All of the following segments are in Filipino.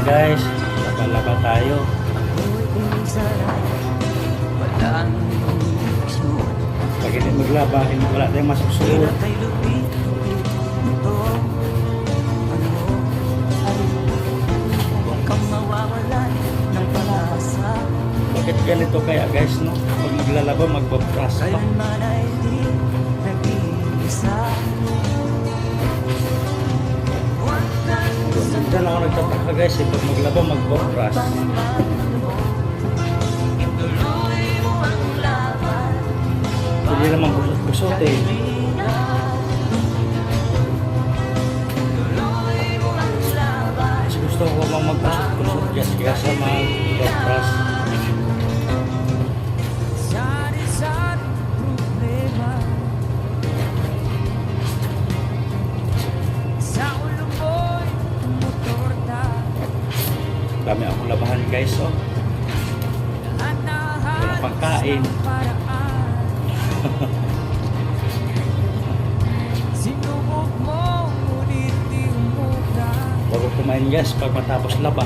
guys, laba-laba tayo. Pag hindi maglaba, wala tayong masusunod. Bakit ganito kaya guys, no? Pag maglalaba, magbabras pa. Diyan ako nagtataka guys, pag maglaba, magbabras. Hindi naman kusot eh. Mas gusto ko bang magkusot-kusot kaya sa magbabras. Dami akong labahan guys, oh. Wala pang kain. Bago kumain guys, pag matapos laba.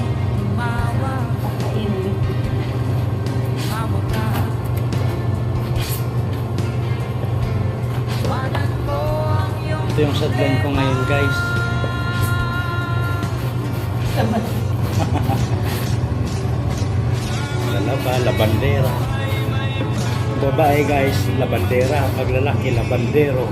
Ito yung sadlan ko ngayon guys. Lalaba, labandera. Babae guys, labandera. Pag lalaki, labandero.